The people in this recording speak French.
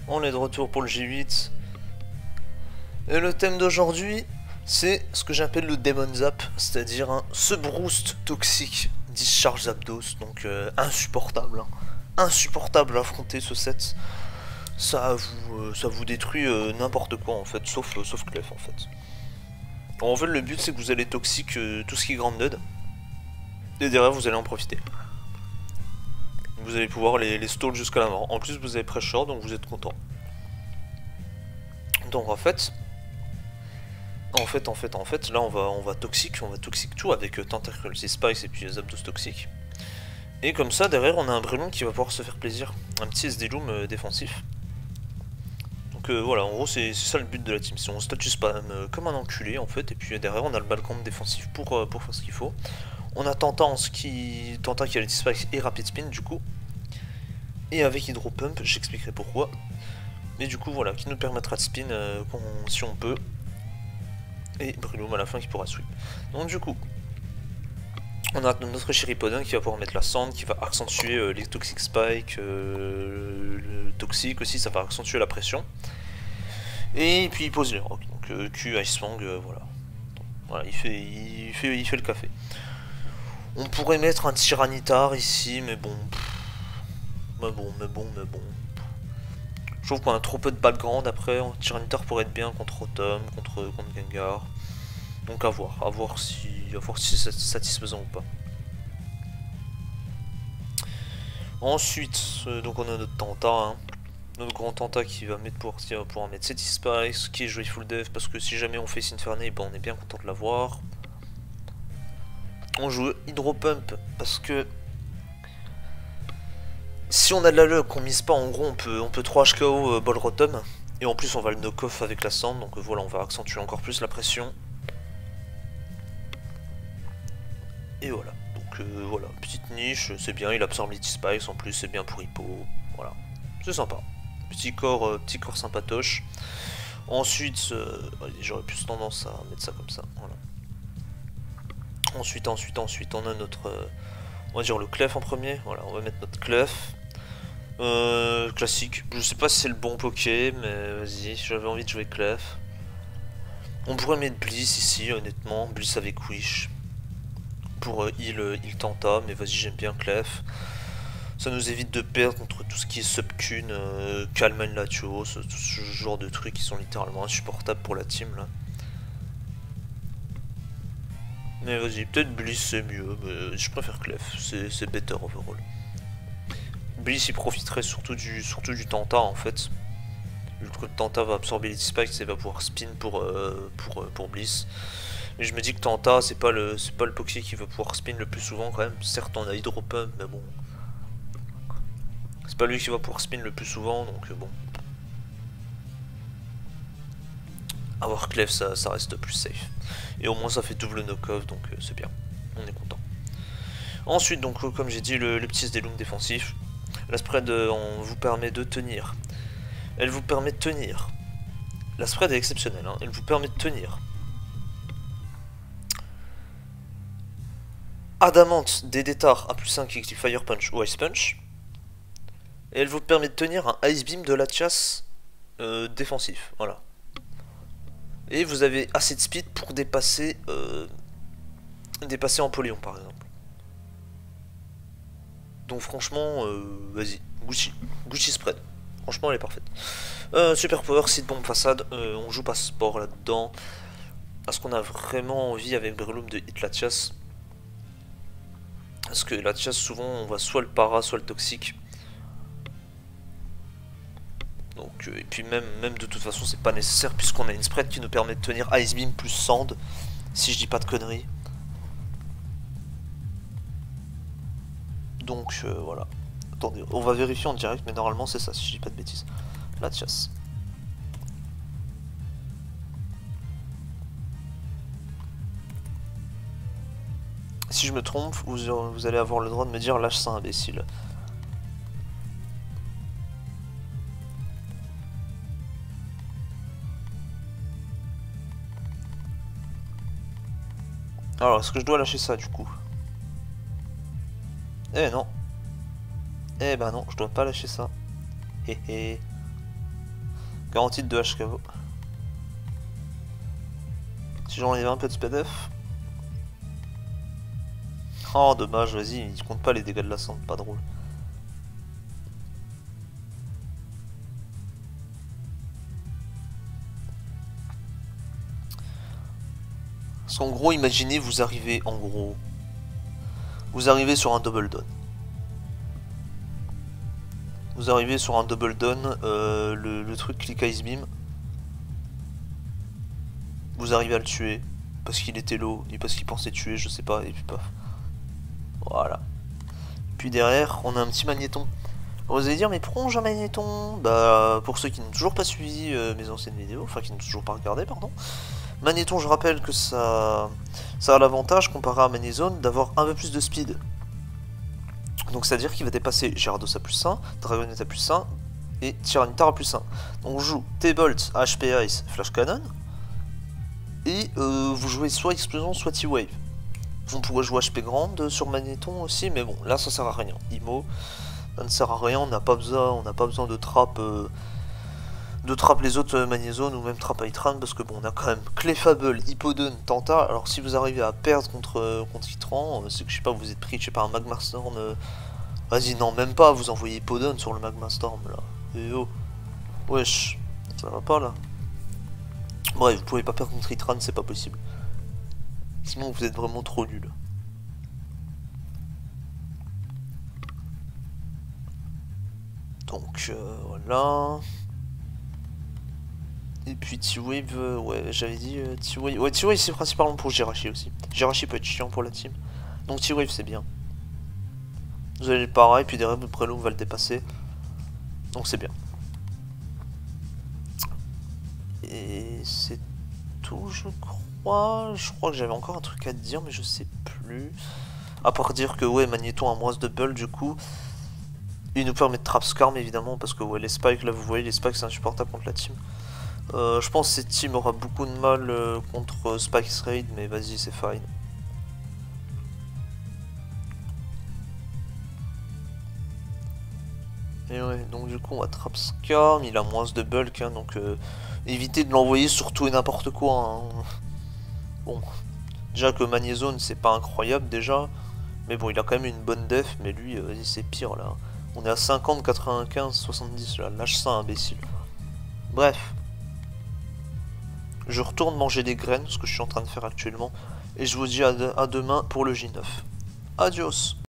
On est de retour pour le G8. Et le thème d'aujourd'hui, c'est ce que j'appelle le Demon Zap, c'est-à-dire un Subroust toxique Discharge Zapdos, donc insupportable. Hein. Insupportable à affronter ce set. Ça vous détruit n'importe quoi en fait, sauf Clef en fait. Alors, en fait, le but c'est que vous allez toxique tout ce qui est Grounded. Et derrière, vous allez en profiter. Vous allez pouvoir les stall jusqu'à la mort. En plus, vous avez pressure, donc vous êtes content. Donc en fait, là on va toxique tout avec Tentacles et Spice et puis Zapdos toxique. Et comme ça, derrière, on a un Breloom qui va pouvoir se faire plaisir. Un petit SD-Loom défensif. Donc voilà, en gros, c'est ça le but de la team. C'est on status spam comme un enculé en fait, et puis derrière, on a le balcon défensif pour faire ce qu'il faut. On a Tenta qui a le Spike et Rapid Spin du coup. Et avec Hydro Pump, j'expliquerai pourquoi. Mais du coup voilà, qui nous permettra de spin si on peut. Et Breloom à la fin qui pourra sweep. Donc du coup, on a notre Chiripodon qui va pouvoir mettre la Sand, qui va accentuer les Toxic Spike, le Toxic aussi, ça va accentuer la pression. Et puis il pose les rocks, donc Q, Ice Fang, voilà. Voilà, il fait le café. On pourrait mettre un Tyranitar ici, mais bon. Mais bon. Je trouve qu'on a trop peu de background après. Tyranitar pourrait être bien contre Rotom, contre Gengar. Donc à voir si c'est satisfaisant ou pas. Ensuite, donc on a notre Tenta, hein. Notre grand Tenta qui va pouvoir mettre Spice, qui est Joyful Death, parce que si jamais on fait Sinferné, ben on est bien content de l'avoir. On joue Hydro Pump parce que si on a de la luck, qu'on mise pas, en gros on peut 3 HKO Ball Rotom. Et en plus on va le knock-off avec la Sand, donc voilà, on va accentuer encore plus la pression. Et voilà, donc voilà, petite niche, c'est bien, il absorbe les T-Spice, en plus c'est bien pour Hippo, voilà, c'est sympa. Petit corps sympatoche. Ensuite, j'aurais plus tendance à mettre ça comme ça, voilà. Ensuite, on a notre, on va dire le Clef en premier, voilà, on va mettre notre Clef. Classique, je sais pas si c'est le bon poké, mais vas-y, j'avais envie de jouer Clef. On pourrait mettre Bliss ici, honnêtement, Bliss avec Wish. Pour heal Tenta, mais vas-y, j'aime bien Clef. Ça nous évite de perdre contre tout ce qui est Subcune, Calman Latios, tout ce genre de trucs qui sont littéralement insupportables pour la team là. Mais vas-y, peut-être Bliss c'est mieux, mais je préfère Clef, c'est better overall. Bliss il profiterait surtout du Tenta en fait. Vu que le Tenta va absorber les spikes et va pouvoir spin pour Bliss. Mais je me dis que Tenta c'est pas le Poké qui va pouvoir spin le plus souvent quand même. Certes on a Hydro Pump, mais bon. C'est pas lui qui va pouvoir spin le plus souvent, donc bon. Avoir Clef ça reste plus safe. Et au moins ça fait double knock-off, donc c'est bien. On est content. Ensuite donc comme j'ai dit le petit SD-Loom défensif. La spread on vous permet de tenir. Elle vous permet de tenir. La spread est exceptionnelle, hein. Elle vous permet de tenir. Adamant, Dédétar, A+5 qui Fire Punch ou Ice Punch. Et elle vous permet de tenir un Ice Beam de la chasse défensif. Voilà. Et vous avez assez de speed pour dépasser Empoleon par exemple. Donc franchement, vas-y, Gucci Spread. Franchement, elle est parfaite. Super Power, Seed Bomb Façade. On joue pas sport là-dedans. Parce qu'on a vraiment envie avec Breloom de hit la chasse. Parce que la chasse, souvent, on va soit le para, soit le toxique. Donc, et puis même de toute façon, c'est pas nécessaire puisqu'on a une spread qui nous permet de tenir Ice Beam plus Sand. Si je dis pas de conneries. Donc, voilà. Attendez, on va vérifier en direct, mais normalement c'est ça, si je dis pas de bêtises. La chasse. Si je me trompe, vous allez avoir le droit de me dire lâche ça imbécile. Alors, est-ce que je dois lâcher ça du coup? Eh non. Eh ben non, je dois pas lâcher ça. Hé hé. Garantie de 2 HKO. Si j'enlève un peu de SPDF. Oh dommage, vas-y, il compte pas les dégâts de la cendre, pas drôle. Parce qu'en gros, imaginez, vous arrivez sur un double down. Vous arrivez sur un double down, le truc click ice beam. Vous arrivez à le tuer parce qu'il était low et parce qu'il pensait tuer, je sais pas, et puis paf. Voilà. Puis derrière, on a un petit magnéton. Vous allez dire, mais pourquoi on joue un magnéton? Bah, pour ceux qui n'ont toujours pas suivi mes anciennes vidéos, enfin qui n'ont toujours pas regardé, pardon. Magnéton, je rappelle que ça a l'avantage, comparé à Magnézone, d'avoir un peu plus de speed. Donc c'est à dire qu'il va dépasser Gyarados à +1, Dragonite à +1 et Tyranitar à +1. Donc on joue T-Bolt, HP Ice, Flash Cannon. Et vous jouez soit Explosion, soit T-Wave. On pourrait jouer HP Grande sur Magnéton aussi, mais bon, là ça sert à rien. Imo, ça ne sert à rien, on n'a pas besoin de trap les autres Magnézones ou même Trap Hitran, parce que bon, on a quand même Clefable, Hippodon, Tanta. Alors si vous arrivez à perdre contre Hitran, c'est que je sais pas, vous êtes pris, je sais pas, un Magma Storm. Vas-y, non, même pas, vous envoyez Hippodon sur le Magma Storm là. Et oh, wesh, ça va pas là. Bref, vous pouvez pas perdre contre Hitran, c'est pas possible. Sinon vous êtes vraiment trop nul. Donc voilà. Et puis T-Wave, ouais, j'avais dit T-Wave. Ouais, T-Wave c'est principalement pour Jirachi aussi. Jirachi peut être chiant pour la team. Donc T-Wave c'est bien. Vous allez pareil, puis derrière votre prélo va le dépasser. Donc c'est bien. Et c'est tout, je crois. Je crois que j'avais encore un truc à te dire, mais je sais plus. À part dire que ouais, Magnéton a moins de double du coup. Il nous permet de trap Skarm évidemment, parce que ouais, les spikes, là vous voyez, les spikes c'est insupportable contre la team. Je pense que cette team aura beaucoup de mal contre Spike's Raid, mais vas-y, c'est fine. Et ouais, donc du coup on va trap Skarm, il a moins de bulk, hein, donc évitez de l'envoyer sur tout et n'importe quoi. Hein. Bon, déjà que Magnézone c'est pas incroyable déjà, mais bon il a quand même une bonne def, mais lui c'est pire là. On est à 50, 95, 70 là, lâche ça imbécile. Bref. Je retourne manger des graines, ce que je suis en train de faire actuellement, et je vous dis à demain pour le J9. Adios!